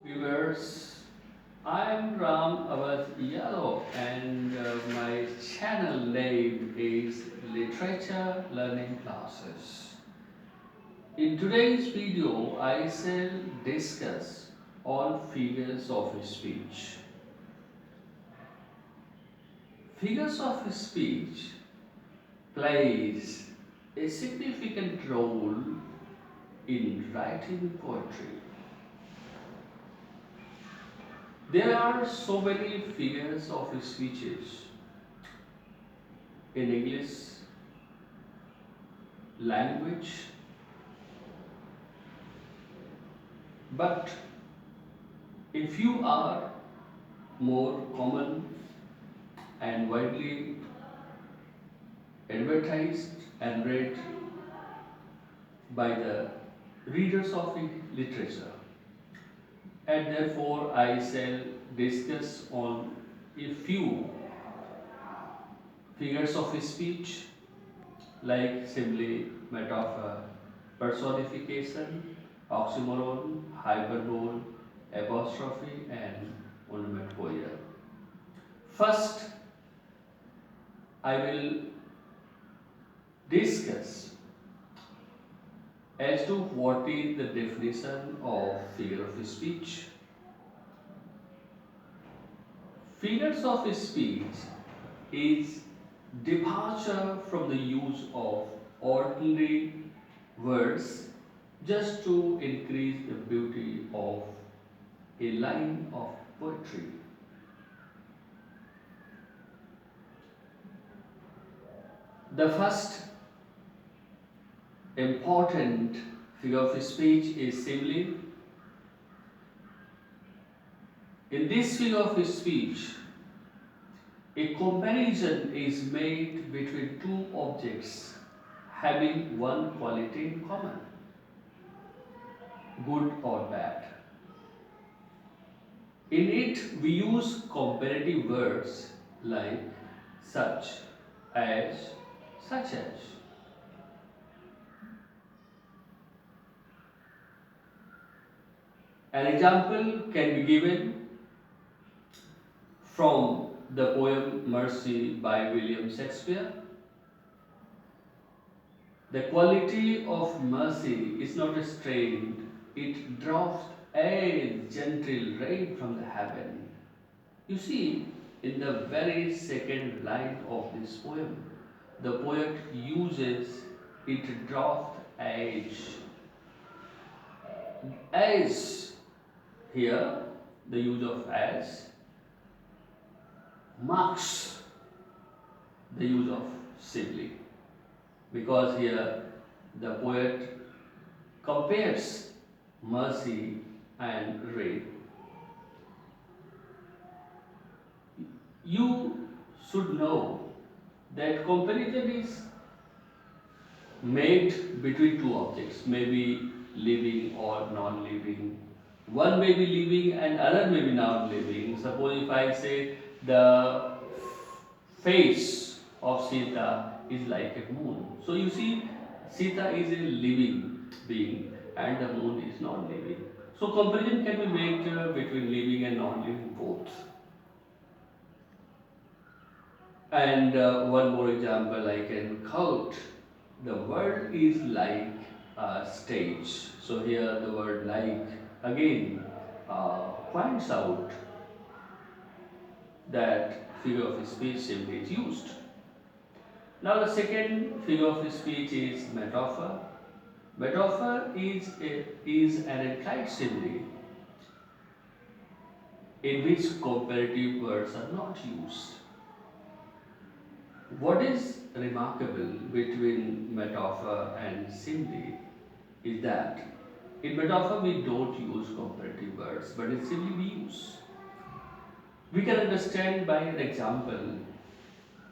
Viewers, I am Ram Avaz Yadav and my channel name is Literature Learning Classes. In today's video, I shall discuss on figures of speech. Figures of speech plays a significant role in writing poetry. There are so many figures of speeches in English language, but a few are more common and widely advertised and read by the readers of literature, and therefore I shall discuss on a few figures of speech like simile, metaphor, personification, oxymoron, hyperbole, apostrophe, and onomatopoeia. First, I will discuss as to what is the definition of figure of speech. Figures of speech is departure from the use of ordinary words just to increase the beauty of a line of poetry. The first important figure of speech is simile. In this figure of speech, a comparison is made between two objects having one quality in common, good or bad. In it, we use comparative words like such as, such as. An example can be given from the poem Mercy by William Shakespeare. The quality of mercy is not restrained, it drops a gentle rain from the heaven. You see, in the very second line of this poem, the poet uses it dropped edge. As here, the use of as marks the use of simile, because here the poet compares mercy and rain. You should know that comparison is made between two objects, maybe living or non-living. One may be living and other may be non-living. Suppose if I say the face of Sita is like a moon. So you see, Sita is a living being and the moon is non-living. So comparison can be made between living and non-living both. And one more example I can quote. The world is like a stage. So here the word like again points out that figure of speech simply is used. Now the second figure of speech is metaphor. Metaphor is an implied simile in which comparative words are not used. What is remarkable between metaphor and simile is that in metaphor we don't use comparative words, but in simile we use. We can understand by an example.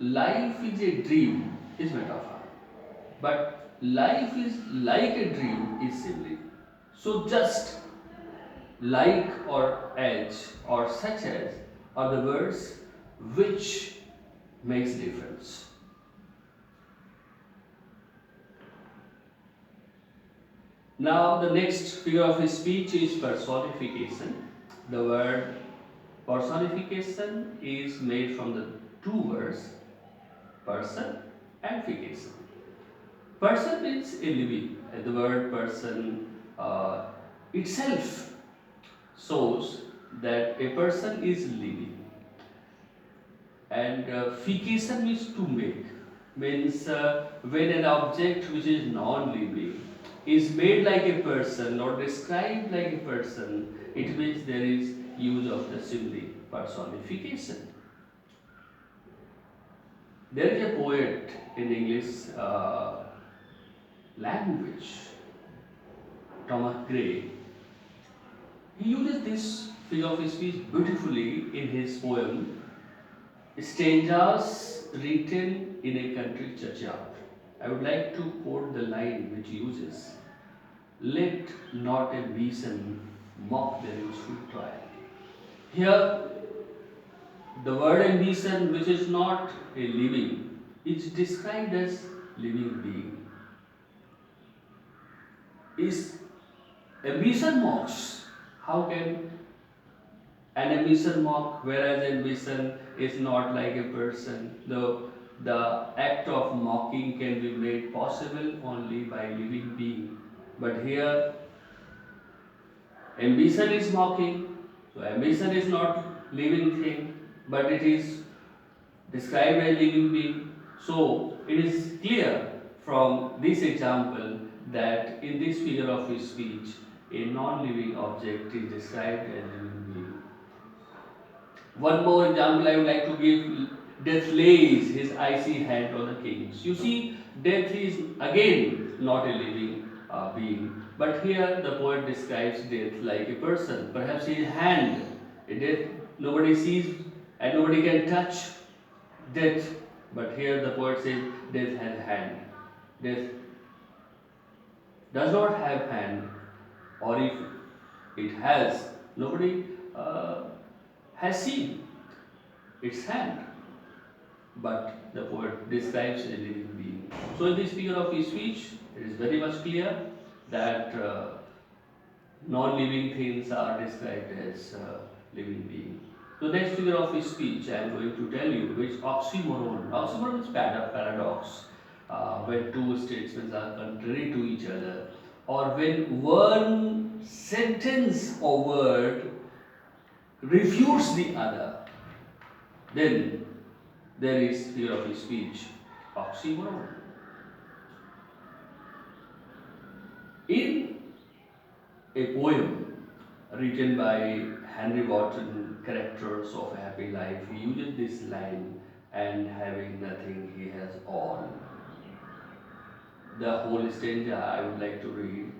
Life is a dream is metaphor, but life is like a dream is simile. So just like or as or such as are the words which makes difference. Now the next figure of speech is personification. The word personification is made from the two words person and fication. Person means a living, and the word person itself shows that a person is living. And fication means to make, means when an object which is non-living is made like a person or described like a person, it means there is use of the simile personification. There is a poet in English language, Thomas Gray. He uses this figure of speech beautifully in his poem Strangers Written in a Country Churchyard. I would like to quote the line which he uses: let not a besom mock their useful trial. Here, the word ambition, which is not a living, is described as living being. Is ambition mocks? How can an ambition mock, whereas ambition is not like a person? The act of mocking can be made possible only by living being. But here, ambition is mocking. So ambition is not living thing, but it is described as living being. So it is clear from this example that in this figure of speech, a non-living object is described as living being. One more example I would like to give: Death lays his icy hand on the kings. You see, death is again not a living being, but here the poet describes death like a person. Perhaps his hand, a death nobody sees and nobody can touch death, but here the poet says death has hand. Death does not have hand, or if it has, nobody has seen its hand, but the poet describes a living being. So, in this figure of his speech, it is very much clear that non living things are described as living being. So, next figure of his speech, I am going to tell you which oxymoron. Oxymoron is paradox. When two statements are contrary to each other, or when one sentence or word refutes the other, then there is figure of speech, oxymoron. In a poem written by Henry Wotton, Characters of a Happy Life, he uses this line: and having nothing, he has all. The whole stanza I would like to read.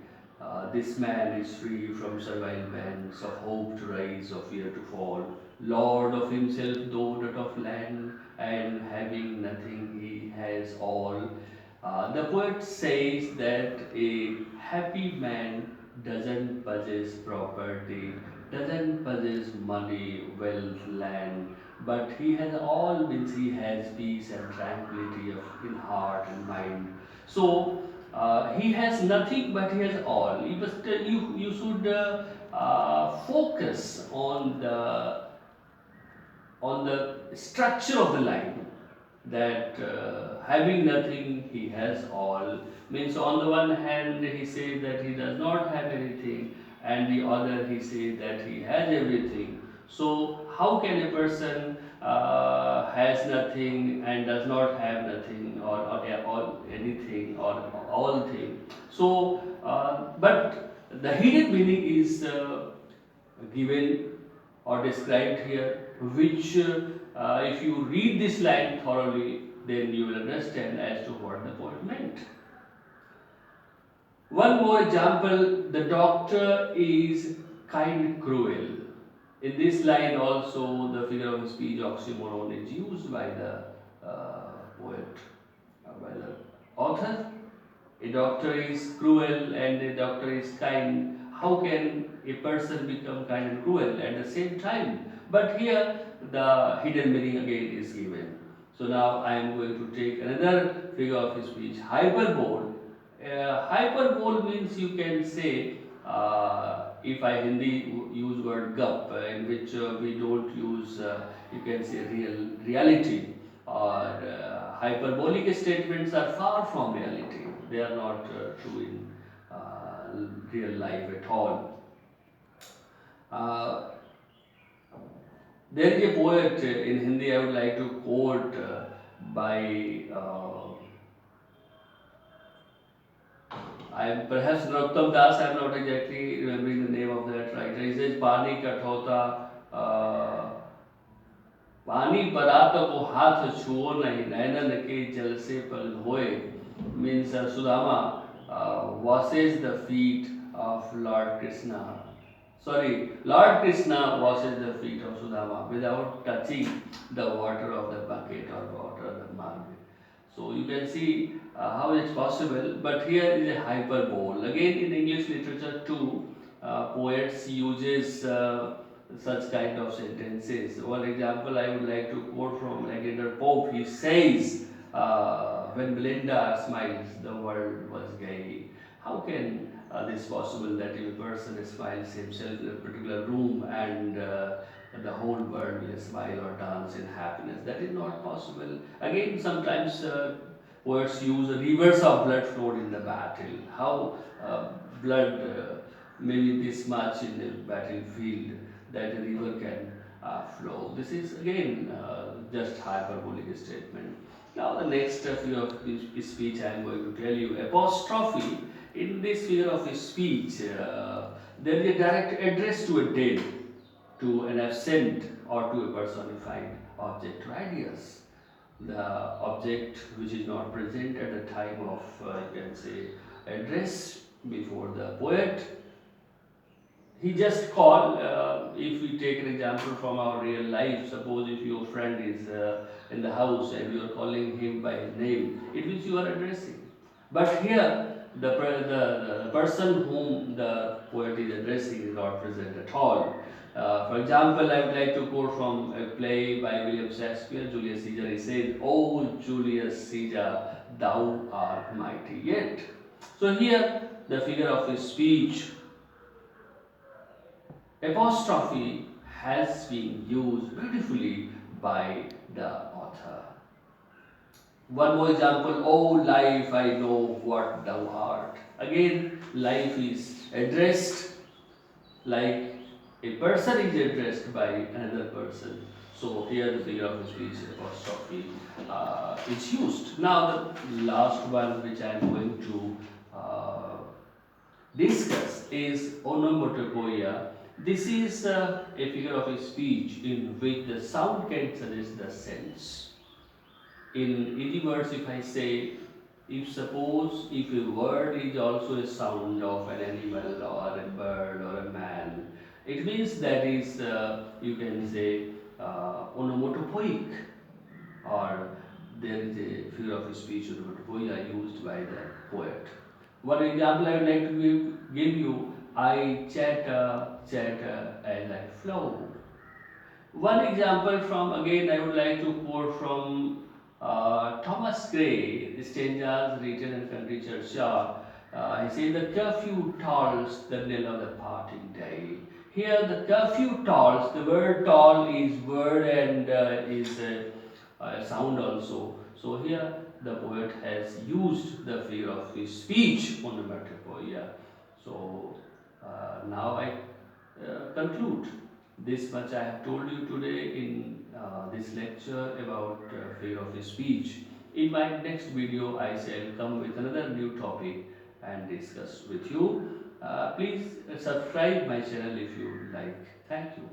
This man is free from servile bands of hope to rise, of fear to fall. Lord of himself, though not of land, and having nothing, he has all. The poet says that a happy man doesn't possess property, doesn't possess money, wealth, land, but he has all, means he has peace and tranquility in heart and mind. So he has nothing, but he has all. You should focus on the structure of the line, that having nothing he has all, means on the one hand he says that he does not have anything, and the other he says that he has everything. So how can a person has nothing and does not have nothing, or anything, or all thing? So but the hidden meaning is given or described here, which if you read this line thoroughly, then you will understand as to what the poet meant. One more example: the doctor is kind cruel. In this line also, the figure of speech oxymoron is used by the poet, by the author. A doctor is cruel and a doctor is kind. How can a person become kind and cruel at the same time? But here the hidden meaning again is given. So now I am going to take another figure of speech, hyperbole. Hyperbole means, you can say, if I use word gup, in which we don't use, you can say, reality, or hyperbolic statements are far from reality. They are not true in real life at all. Uh, there is a poet in Hindi I would like to quote by I am perhaps Narottam Das. I am not exactly remembering the name of that writer. He says, "पानी कठौता पानी परात को हाथ छुओ नहीं नैनन के जल से पल होए." Means Sudama washes the feet of Lord Krishna. Sorry, Lord Krishna washes the feet of Sudama without touching the water of the bucket or water of the mug. So you can see how it's possible, but here is a hyperbole. Again, in English literature too, poets uses such kind of sentences. One example I would like to quote from Alexander Pope. He says, "When Belinda smiles, the world was gay." How can this possible that if a person smiles himself in a particular room and the whole world will smile or dance in happiness? That is not possible. Again, sometimes poets use rivers of blood flowed in the battle. How blood may be this much in the battlefield that a river can flow. This is again just hyperbolic statement. Now the next figure of speech I am going to tell you, apostrophe. In this figure of speech, there is a direct address to a dead, to an absent, or to a personified object or ideas. The object which is not present at the time of, you can say, address before the poet, he just call. If we take an example from our real life, suppose if your friend is in the house and you are calling him by his name, it means you are addressing. But here, the person whom the poet is addressing is not present at all. For example, I would like to quote from a play by William Shakespeare, Julius Caesar. He says, "O Julius Caesar, thou art mighty yet." So here, the figure of his speech, apostrophe, has been used beautifully by the author. One more example, "Oh life, I know what thou art." Again, life is addressed like a person is addressed by another person. So here the figure of speech, apostrophe, is used. Now the last one which I am going to discuss is onomatopoeia. This is a figure of speech in which the sound can suggest the sense. In easy words, if I say, if a word is also a sound of an animal or a bird or a man, it means that is, you can say, onomatopoeic, or there is a figure of speech onomatopoeia used by the poet. One example I would like to give you, "I chatter, chatter as I flow." One example from, again, I would like to quote from Thomas Gray, the stanzas written in Country Churchyard. He says, "The curfew tolls the knell of the parting day." Here, the curfew tolls, the word toll is word and is a sound also. So here, the poet has used the figure of his speech onomatopoeia. So now I conclude. This much I have told you today in this lecture about figure of speech. In my next video, I shall come with another new topic and discuss with you. Please subscribe my channel if you like. Thank you.